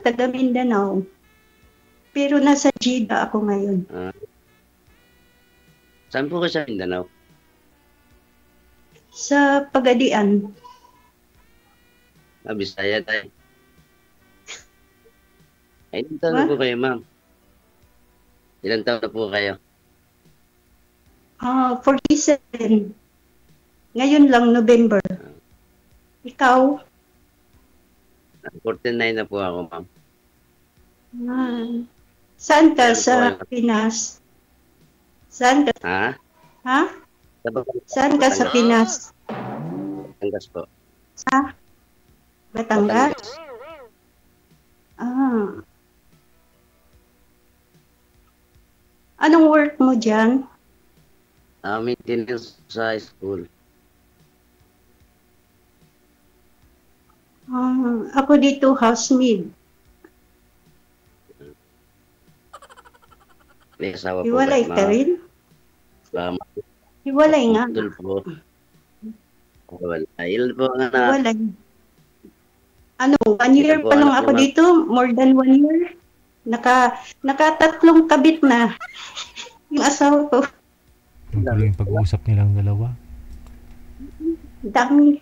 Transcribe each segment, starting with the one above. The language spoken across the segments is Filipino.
Taga Mindanao. Pero nasa Jeddah ako ngayon. Saan po kayo sa Mindanao? Sa Pagadian. Bisaya tayo. Ay, ilang taon na po kayo, ma'am? Ilang taon na po kayo? 47. Ngayon lang, November. Ikaw? 49 na po ako, ma'am. Saan ka sa Pinas? Saan ka? Ha? Saan ka sa Pinas? Batangas po. Sa Batangas? Anong work mo dyan? Maintenance sa school. Ako dito, housemaid. May asawa po Hiwalay ka rin? Hiwalay nga. Tol po. Hiwalay. Ilan po ang anak? Hiwalay. 1 year pa lang ako dito. More than 1 year. Nakatatlong kabit na. Yung asawa ko. Ano yung pag-uusap nilang dalawa? Dami.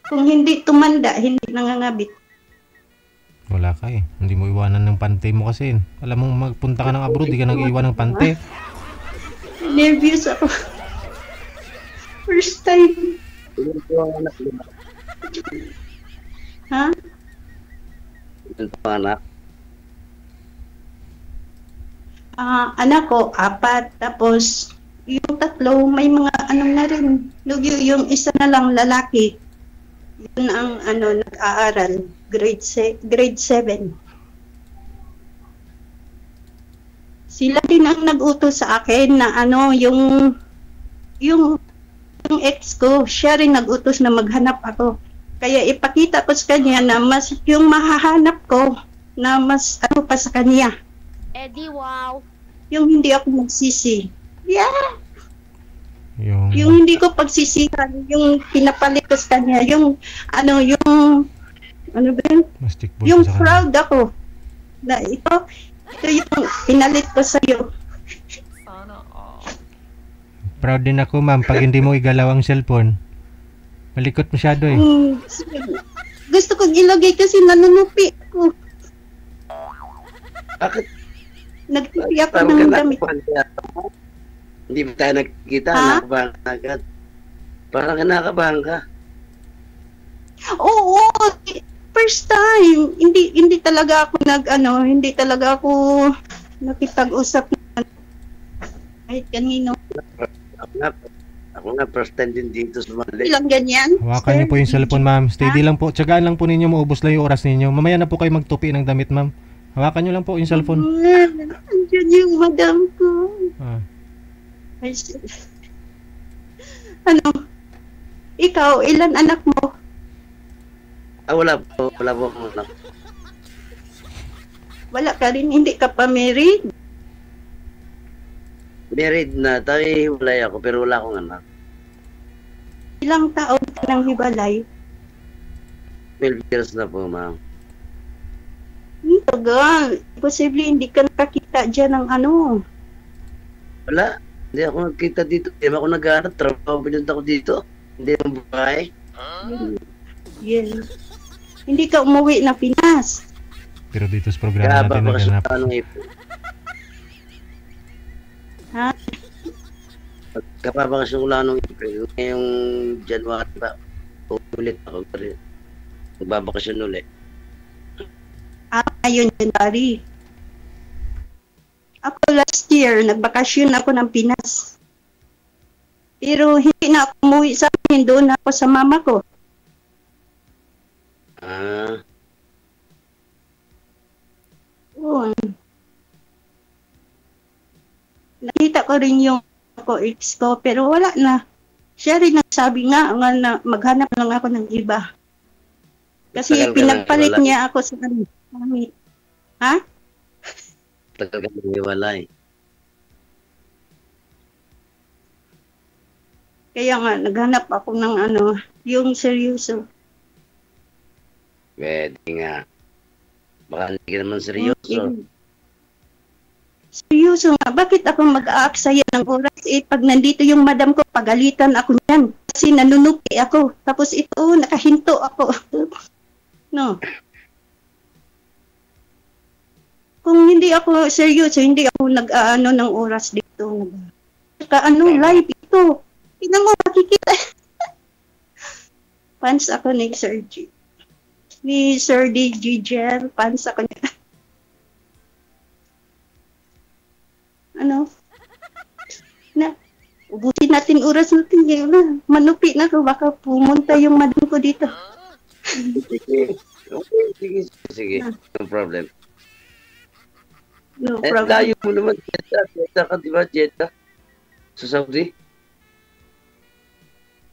Kung hindi tumanda, hindi nangangabit. Wala ka eh. Hindi mo iwanan ng pante mo kasi. Alam mo, magpunta ka ng abroad, di ka nag-iwan ng pante. Nervous ako. First time. Ilan po ang anak? Ha? Ilan po ang anak? Anak ko, 4. Tapos, yung 3, may mga na rin. Yung isa na lang lalaki. Yun ang nag-aaral. Grade 7. Sila din ang nag-utos sa akin na yung ex ko, siya rin nag-utos na maghanap ako. Kaya ipakita ko sa kanya na mas yung mahahanap ko na mas pa sa kanya. Eddie, wow. Yung hindi ako magsisi. Yeah. Yung hindi ko pagsisihan, yung pinapalit ko sa kanya, yung ano ba yun? Yung proud ako. Na ito yung pinalit ko sa'yo. proud din ako, ma'am, pag hindi mo igalaw ang cellphone. Malikot masyado eh. Gusto kong ilagay kasi nanunupi ko. Bakit? Nagtupi ako ng damit. Hindi ba tayo nagkita? Nakabahan ka agad. Parang kinakabahan ka. Oo, first time. Hindi talaga ako hindi talaga ako nakipag-usap kahit kanino. Ako nga, first time din dito sumali. Ilang ganyan? Hawakan niyo po yung cellphone, ma'am. Steady lang po. Tsagaan lang po ninyo, maubos lang yung oras ninyo. Mamaya na po kayo magtupi ng damit, ma'am. Hawakan niyo lang po yung cellphone. Andiyan yung madam ko. Ikaw, ilan anak mo? Wala po akong anak. Wala ka rin, hindi ka pa married? Married na, tayo hiwalay ako pero wala akong anak. Ilang taon ka nang hiwalay? 12 years na po, ma'am. Tagal. Posible hindi ka nakakita dyan ng Wala. Hindi ako nagkita dito. Hindi ako nag-aaral. Trabaho pinunta ko dito. Hindi ang babae. Yes. Hindi ka umuwi na Pinas. Pero dito sa programa natin naghanap. Ha? Kapapakasyon ko lang nung April. Ngayong January pa. Ulit ako. Magbabakasyon ulit. Ngayon January. Ako last year, nagbakasyon ako ng Pinas. Pero hindi na ako umuwi sa amin. Doon ako sa mama ko. Nakita ko rin yung ex ko, pero wala na. Siya rin nagsabi nga na maghanap lang ako ng iba. Kasi pinagpalit niya ako sa kami. Ha? Tagal ka naniwalay. Kaya nga, naghanap ako ng yung seryoso. Pwede nga. Baka hindi ka naman seryoso. Seryoso nga, bakit ako mag-aaksaya ng oras? Pag nandito yung madam ko, pagalitan ako niyan. Kasi nanunupi ako. Tapos ito, nakahinto ako. No. Kung hindi ako seryoso, hindi ako nag-aano ng oras dito. Saka live ito. Tingnan mo, makikita. Fans ako ni Sir G. Ni Sir D.G. Gel. Fans ako niya. Ubusin natin oras natin ngayon. Manupi na ko, baka pumunta yung madam ko dito. Sige. Okay, sige. No problem. No problem. Layo mo naman, Jeddah ka, di ba, Jeddah? Sa Saudi?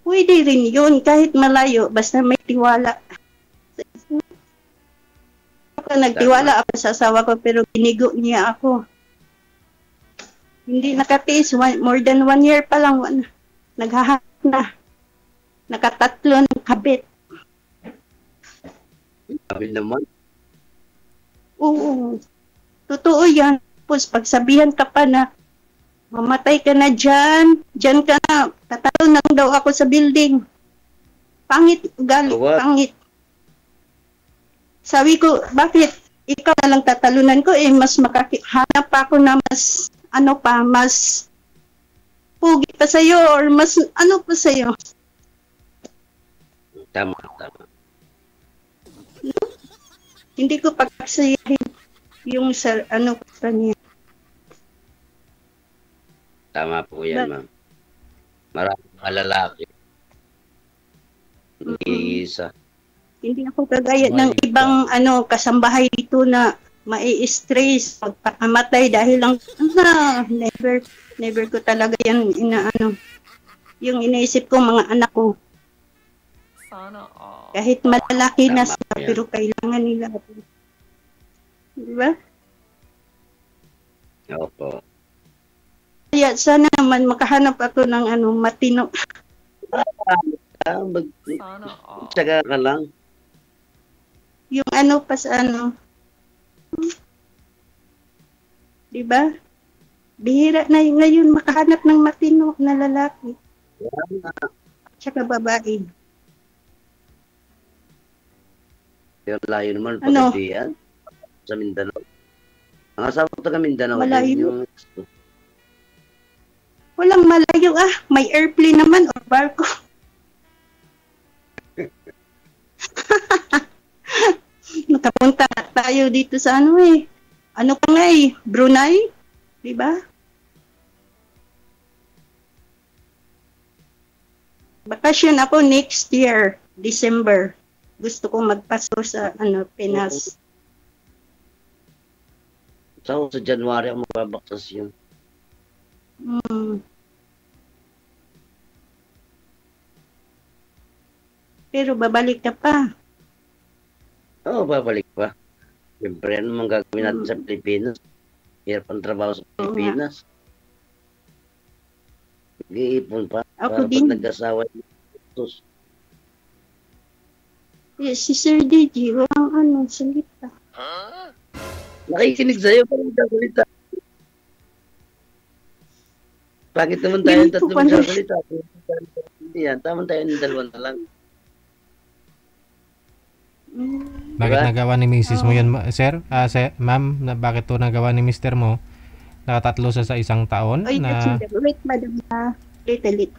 Pwede rin yun, kahit malayo, basta may tiwala. Ako nagtiwala ako sa asawa ko, pero ginigo niya ako. Hindi nakatiis, more than 1 year pa lang, naghahanap na. Nakatatlo ng kabit. Sabi naman. Oo. Totoo yan. Tapos pagsabihan ka pa na, mamatay ka na dyan ka na, tatalo lang daw ako sa building. Pangit, galit, pangit. Sabi ko, bakit? Ikaw na lang tatalunan ko, mas hanap pa ako na mas, mas pugi pa sa'yo or mas pa sa'yo. Tama. Hindi ko pagsayahin yung pa niya. Tama po yan, ma'am. Maraming mga lalaki. Hindi isa. Hindi ako kagaya ng ibang kasambahay dito na mai-stress, magpakamatay dahil lang never ko talaga yan yung inaisip ko mga anak ko. Sana kahit malalaki na sila, pero kailangan nila. Diba? Opo. Kaya sana naman makahanap ako ng matino. Tsaga ka lang. Yung pa sa diba? Bihira na ngayon makahanap ng matino na lalaki. Tsaka babae. Yung layo naman pagkabihan. Sa Mindanao. Ang asawa ko taga Mindanao. Malayo. Walang malayo may airplane naman o barko. Nakapunta tayo dito sa pa nga Brunei, di ba? Bakasyon ako next year, December. Gusto ko magpaso sa Pinas. Sa January ako magbabaktas yun. Pero babalik ka pa. Oo, babalik pa. Siyempre, ano mang gagawin natin sa Pilipinas? Hirap ang trabaho sa Pilipinas. Nag-iipon pa. Ako para din. Pag nag-asawa. Si Sir DJ, walang salita. Nakikinig sa'yo, parang nagsasalita. Bakit naman tayo Ganito tatlo pa na. magsasalita? Hindi yan, tama tayo ng dalawa na lang. Bakit Diba? nagawa ni Mrs. mo yun, sir? Ma'am, bakit to nagawa ni Mr. mo? Nakatatlo sa isang taon Oy, na... wait, madam na. Little.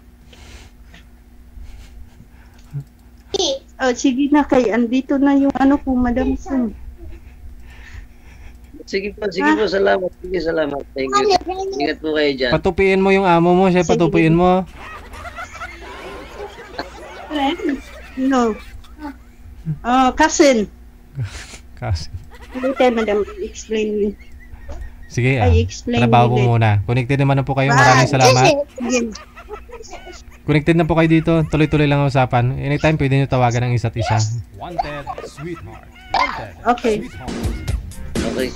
Sige na kay andito na yung ko, madam ko. Sige po, salamat. Sige, salamat. Thank you. Ingat po kayo dyan. Patupiin mo yung amo mo, siya Sige. patupiin mo. No. Cousin. Kasi. Later, madam, explain me. Sige, I explain trabaho ko ulit. muna. Connected naman na po kayo. Maraming salamat. Sige. Connected na po kayo dito. Tuloy-tuloy lang ang usapan. Anytime pwede nyo tawagan ang isa't isa. Wanted, sweetheart. Wanted, Okay. sweetheart. Okay.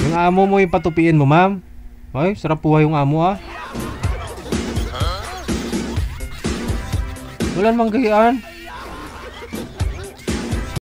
Yung amo mo yung patupiin mo, ma'am. Ay, sarap buhay yung amo Wala namang gayaan.